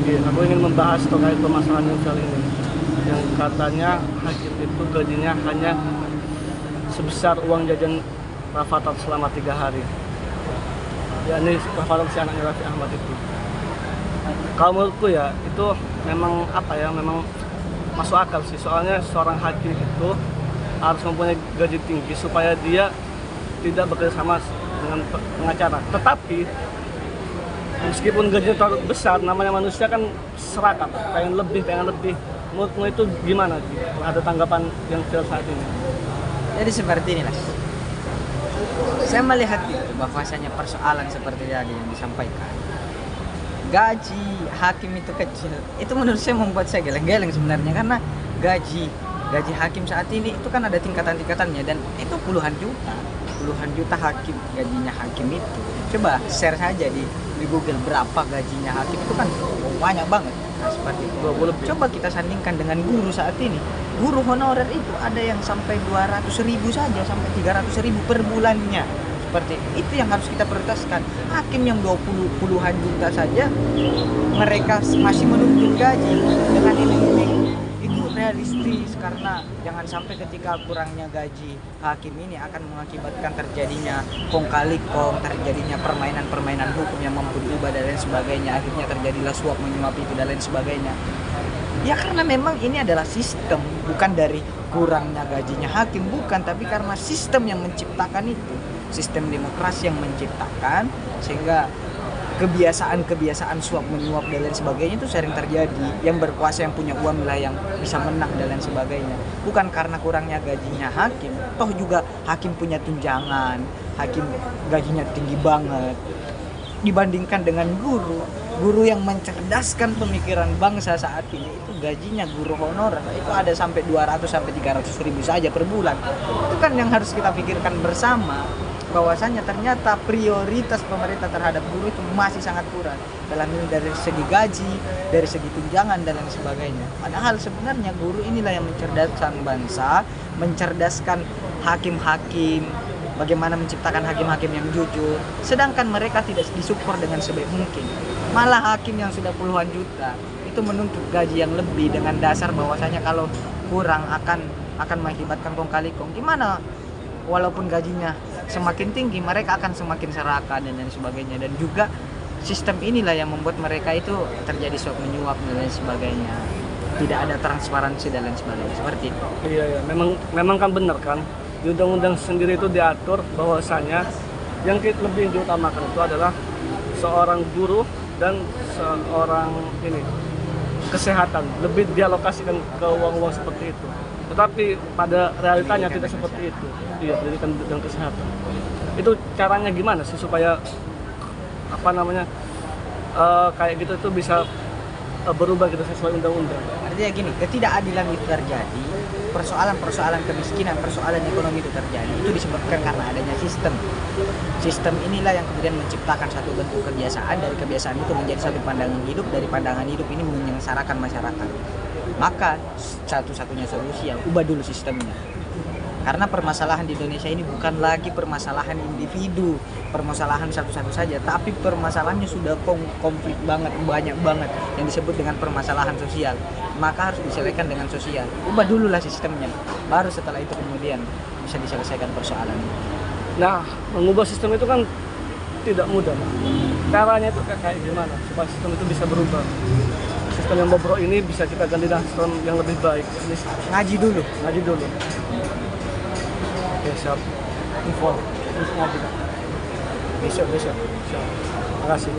Iya, aku ingin membahas terkait permasalahan sosial ini. Yang katanya hakim itu gajinya hanya sebesar uang jajan Rafathar selama 3 hari. Ya ini Rafathar si anaknya Raffi Ahmad itu. Kalau menurutku ya itu memang apa ya, memang masuk akal sih. Soalnya seorang hakim itu harus mempunyai gaji tinggi supaya dia tidak bekerja sama dengan pengacara. Tetapi meskipun gajinya terlalu besar, namanya manusia kan serakah, pengen lebih. Menurutmu itu gimana? Ada tanggapan yang viral saat ini? Jadi seperti inilah. Saya melihat itu bahwasanya persoalan seperti tadi yang disampaikan. Gaji hakim itu kecil. Itu menurut saya membuat saya geleng-geleng sebenarnya, karena gaji hakim saat ini itu kan ada tingkatan-tingkatannya, dan itu puluhan juta hakim, gajinya hakim itu. Coba share saja di Google berapa gajinya hakim, itu kan banyak banget. Nah, seperti itu. Coba kita sandingkan dengan guru saat ini. Guru honorer itu ada yang sampai 200.000 saja, sampai 300.000 per bulannya. Seperti itu yang harus kita prioritaskan. Hakim yang 20 puluhan juta saja mereka masih menuntut gaji dengan iming-iming. Itu realistis, karena jangan sampai ketika kurangnya gaji hakim ini akan mengakibatkan terjadinya kong kali kong, terjadinya permainan hukum yang mampu diubah dan lain sebagainya. Akhirnya terjadilah suap menyuap itu dan lain sebagainya. Ya karena memang ini adalah sistem, bukan dari kurangnya gajinya hakim, bukan, tapi karena sistem yang menciptakan itu. Sistem demokrasi yang menciptakan, sehingga kebiasaan suap menyuap dan lain sebagainya itu sering terjadi. Yang berkuasa, yang punya uang lah yang bisa menang dan lain sebagainya. Bukan karena kurangnya gajinya hakim, toh juga hakim punya tunjangan, hakim gajinya tinggi banget dibandingkan dengan guru yang mencerdaskan pemikiran bangsa saat ini. Itu gajinya guru honorer itu ada sampai 200 sampai 300.000 saja per bulan. Itu kan yang harus kita pikirkan bersama, bahwasanya ternyata prioritas pemerintah terhadap guru itu masih sangat kurang dalam ini, dari segi gaji, dari segi tunjangan dan lain sebagainya. Padahal sebenarnya guru inilah yang mencerdaskan bangsa, mencerdaskan hakim-hakim, bagaimana menciptakan hakim-hakim yang jujur, sedangkan mereka tidak disupport dengan sebaik mungkin. Malah hakim yang sudah puluhan juta itu menuntut gaji yang lebih dengan dasar bahwasanya kalau kurang akan mengakibatkan kong kali kong. Gimana? Walaupun gajinya semakin tinggi, mereka akan semakin serakah dan lain sebagainya. Dan juga sistem inilah yang membuat mereka itu terjadi suap menyuap dan lain sebagainya. Tidak ada transparansi dan lain sebagainya. Seperti itu. Iya, memang kan benar kan. Di undang-undang sendiri itu diatur bahwasanya yang lebih diutamakan itu adalah seorang guru dan seorang kesehatan, lebih dialokasikan ke uang-uang seperti itu. Tetapi pada realitanya tidak seperti itu. Iya, pendidikan dan kesehatan. Itu caranya gimana sih supaya kayak gitu itu bisa berubah gitu sesuai undang-undang? Artinya gini, ketidakadilan itu terjadi, persoalan kemiskinan, persoalan ekonomi itu terjadi, itu disebabkan karena adanya sistem. Sistem inilah yang kemudian menciptakan satu bentuk kebiasaan, dari kebiasaan itu menjadi satu pandangan hidup, dari pandangan hidup ini menyengsarakan masyarakat. Maka satu-satunya solusi ya ubah dulu sistemnya. Karena permasalahan di Indonesia ini bukan lagi permasalahan individu, permasalahan satu-satu saja, tapi permasalahannya sudah konflik banget, banyak banget yang disebut dengan permasalahan sosial. Maka harus diselesaikan dengan sosial. Ubah dululah sistemnya, baru setelah itu kemudian bisa diselesaikan persoalan. Nah, mengubah sistem itu kan tidak mudah. Caranya itu kayak gimana supaya sistem itu bisa berubah? Sistem yang bobrok ini bisa kita ganti dengan sistem yang lebih baik. Ngaji dulu. Oke, siap. Info ngaji. Besok. Siap. Terima kasih.